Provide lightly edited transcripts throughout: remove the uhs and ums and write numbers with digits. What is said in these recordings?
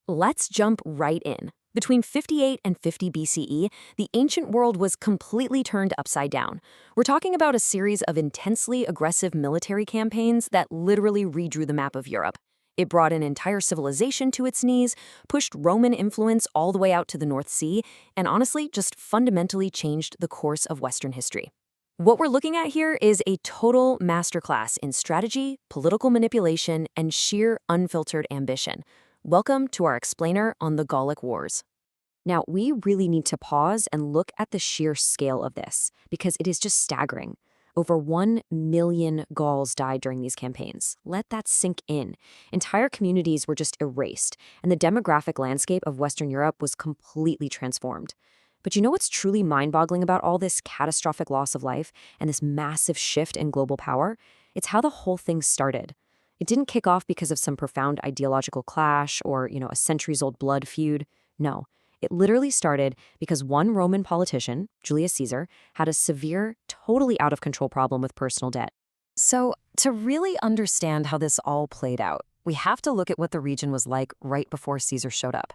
Let's jump right in. Between 58 and 50 BCE, the ancient world was completely turned upside down. We're talking about a series of intensely aggressive military campaigns that literally redrew the map of Europe. It brought an entire civilization to its knees, pushed Roman influence all the way out to the North Sea, and honestly, just fundamentally changed the course of Western history. What we're looking at here is a total masterclass in strategy, political manipulation, and sheer unfiltered ambition. Welcome to our explainer on the Gallic Wars. Now, we really need to pause and look at the sheer scale of this, because it is just staggering. Over 1 million Gauls died during these campaigns. Let that sink in. Entire communities were just erased, and the demographic landscape of Western Europe was completely transformed. But you know what's truly mind-boggling about all this catastrophic loss of life and this massive shift in global power? It's how the whole thing started. It didn't kick off because of some profound ideological clash or, a centuries-old blood feud. No, it literally started because one Roman politician, Julius Caesar, had a severe, totally out-of-control problem with personal debt. So, to really understand how this all played out, we have to look at what the region was like right before Caesar showed up.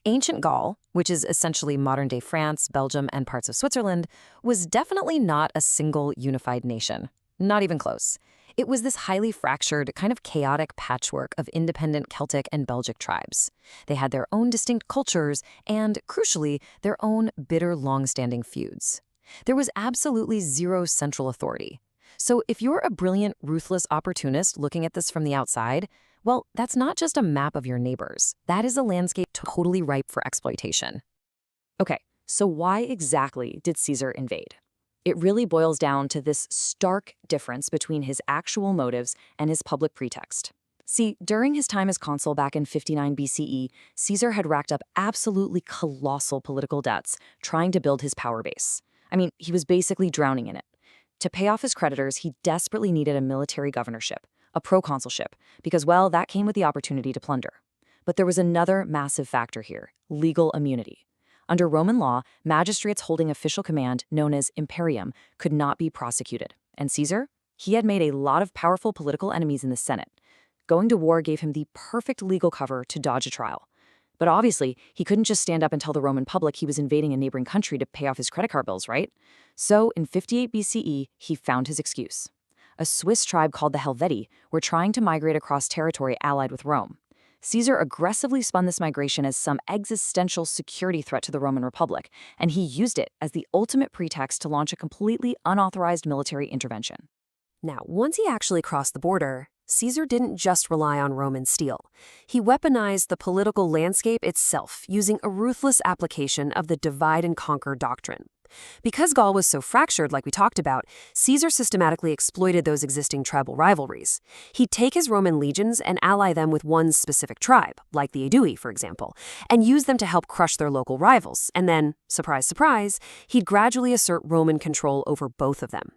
Ancient Gaul, which is essentially modern-day France, Belgium, and parts of Switzerland, was definitely not a single unified nation. Not even close. It was this highly fractured, kind of chaotic patchwork of independent Celtic and Belgic tribes. They had their own distinct cultures and, crucially, their own bitter, long-standing feuds. There was absolutely zero central authority. So if you're a brilliant, ruthless opportunist looking at this from the outside, well, that's not just a map of your neighbors. That is a landscape totally ripe for exploitation. Okay, so why exactly did Caesar invade? It really boils down to this stark difference between his actual motives and his public pretext. See, during his time as consul back in 59 BCE, Caesar had racked up absolutely colossal political debts trying to build his power base. I mean, he was basically drowning in it. To pay off his creditors, he desperately needed a military governorship, a proconsulship, because, well, that came with the opportunity to plunder. But there was another massive factor here: legal immunity. Under Roman law, magistrates holding official command, known as imperium, could not be prosecuted. And Caesar? He had made a lot of powerful political enemies in the Senate. Going to war gave him the perfect legal cover to dodge a trial. But obviously, he couldn't just stand up and tell the Roman public he was invading a neighboring country to pay off his credit card bills, right? So, in 58 BCE, he found his excuse. A Swiss tribe called the Helvetii were trying to migrate across territory allied with Rome. Caesar aggressively spun this migration as some existential security threat to the Roman Republic, and he used it as the ultimate pretext to launch a completely unauthorized military intervention. Now, once he actually crossed the border, Caesar didn't just rely on Roman steel. He weaponized the political landscape itself using a ruthless application of the divide-and-conquer doctrine. Because Gaul was so fractured, like we talked about, Caesar systematically exploited those existing tribal rivalries. He'd take his Roman legions and ally them with one specific tribe, like the Aedui, for example, and use them to help crush their local rivals. And then, surprise, surprise, he'd gradually assert Roman control over both of them.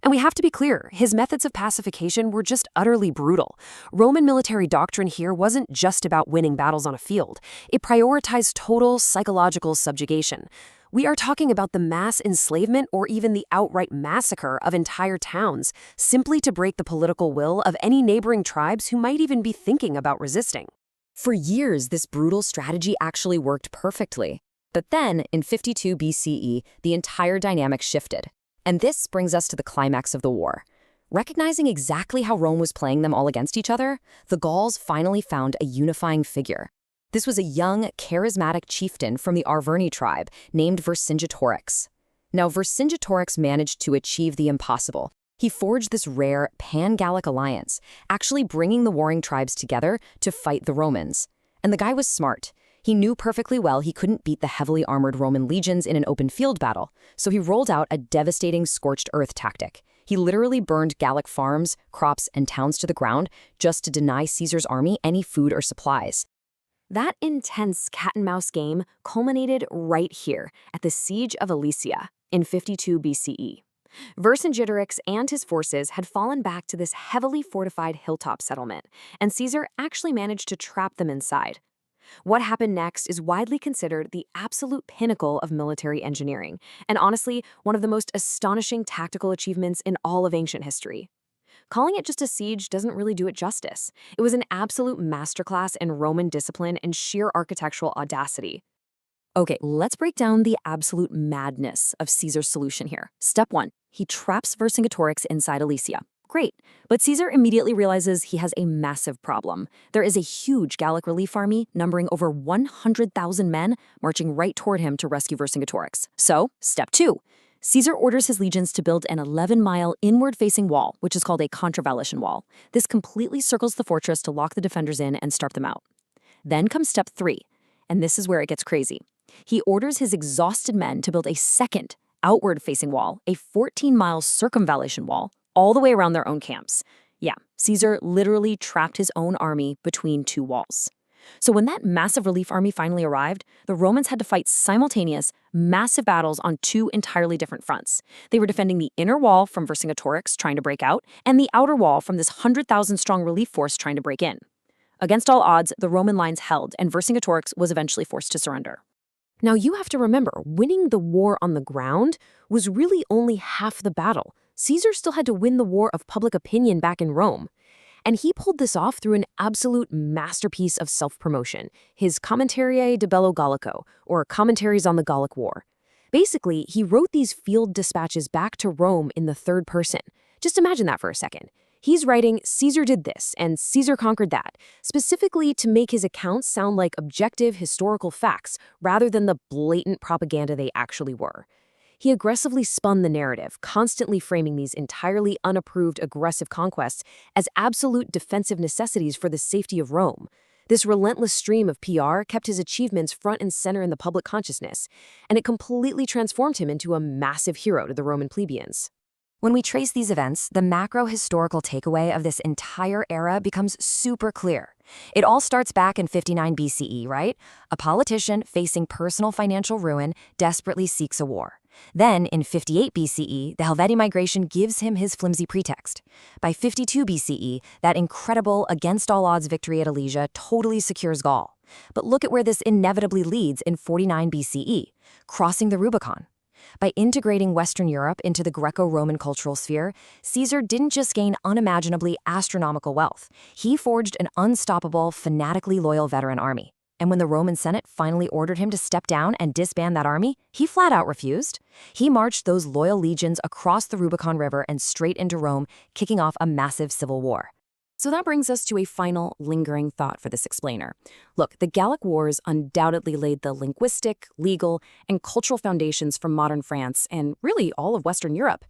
And we have to be clear, his methods of pacification were just utterly brutal. Roman military doctrine here wasn't just about winning battles on a field. It prioritized total psychological subjugation. We are talking about the mass enslavement or even the outright massacre of entire towns, simply to break the political will of any neighboring tribes who might even be thinking about resisting. For years, this brutal strategy actually worked perfectly. But then, in 52 BCE, the entire dynamic shifted. And this brings us to the climax of the war. Recognizing exactly how Rome was playing them all against each other, the Gauls finally found a unifying figure. This was a young, charismatic chieftain from the Arverni tribe named Vercingetorix. Now, Vercingetorix managed to achieve the impossible. He forged this rare pan-Gallic alliance, actually bringing the warring tribes together to fight the Romans. And the guy was smart. He knew perfectly well he couldn't beat the heavily armored Roman legions in an open field battle, so he rolled out a devastating scorched earth tactic. He literally burned Gallic farms, crops, and towns to the ground just to deny Caesar's army any food or supplies. That intense cat-and-mouse game culminated right here at the Siege of Alesia in 52 BCE. Vercingetorix and his forces had fallen back to this heavily fortified hilltop settlement, and Caesar actually managed to trap them inside. What happened next is widely considered the absolute pinnacle of military engineering, and honestly, one of the most astonishing tactical achievements in all of ancient history. calling it just a siege doesn't really do it justice. It was an absolute masterclass in Roman discipline and sheer architectural audacity. Okay, let's break down the absolute madness of Caesar's solution here. Step 1. He traps Vercingetorix inside Alesia. Great, but Caesar immediately realizes he has a massive problem. There is a huge Gallic relief army numbering over 100,000 men marching right toward him to rescue Vercingetorix. So, step 2. Caesar orders his legions to build an 11-mile inward-facing wall, which is called a contravallation wall. This completely circles the fortress to lock the defenders in and starve them out. Then comes step 3, and this is where it gets crazy. He orders his exhausted men to build a second, outward-facing wall, a 14-mile circumvallation wall, all the way around their own camps. Yeah, Caesar literally trapped his own army between two walls. So when that massive relief army finally arrived, the Romans had to fight simultaneous, massive battles on two entirely different fronts. They were defending the inner wall from Vercingetorix trying to break out, and the outer wall from this 100,000-strong relief force trying to break in. Against all odds, the Roman lines held, and Vercingetorix was eventually forced to surrender. Now, you have to remember, winning the war on the ground was really only half the battle. Caesar still had to win the war of public opinion back in Rome. And he pulled this off through an absolute masterpiece of self-promotion, his Commentarii de Bello Gallico, or Commentaries on the Gallic War. Basically, he wrote these field dispatches back to Rome in the third person. Just imagine that for a second. He's writing, Caesar did this, and Caesar conquered that, specifically to make his accounts sound like objective historical facts rather than the blatant propaganda they actually were. He aggressively spun the narrative, constantly framing these entirely unapproved aggressive conquests as absolute defensive necessities for the safety of Rome. This relentless stream of PR kept his achievements front and center in the public consciousness, and it completely transformed him into a massive hero to the Roman plebeians. When we trace these events, the macro-historical takeaway of this entire era becomes super clear. It all starts back in 59 BCE, right? A politician facing personal financial ruin desperately seeks a war. Then, in 58 BCE, the Helvetii migration gives him his flimsy pretext. By 52 BCE, that incredible, against-all-odds victory at Alesia totally secures Gaul. But look at where this inevitably leads in 49 BCE, crossing the Rubicon. By integrating Western Europe into the Greco-Roman cultural sphere, Caesar didn't just gain unimaginably astronomical wealth. He forged an unstoppable, fanatically loyal veteran army. And when the Roman Senate finally ordered him to step down and disband that army, he flat out refused. He marched those loyal legions across the Rubicon River and straight into Rome, kicking off a massive civil war. So that brings us to a final, lingering thought for this explainer. Look, the Gallic Wars undoubtedly laid the linguistic, legal, and cultural foundations for modern France and really all of Western Europe.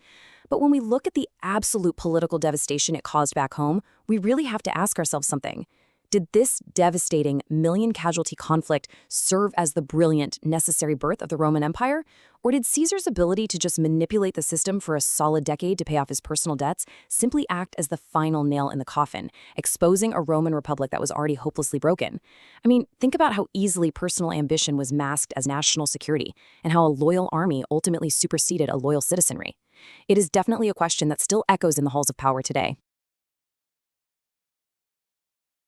But when we look at the absolute political devastation it caused back home, we really have to ask ourselves something. Did this devastating million-casualty conflict serve as the brilliant, necessary birth of the Roman Empire? Or did Caesar's ability to just manipulate the system for a solid decade to pay off his personal debts simply act as the final nail in the coffin, exposing a Roman Republic that was already hopelessly broken? I mean, think about how easily personal ambition was masked as national security, and how a loyal army ultimately superseded a loyal citizenry. It is definitely a question that still echoes in the halls of power today.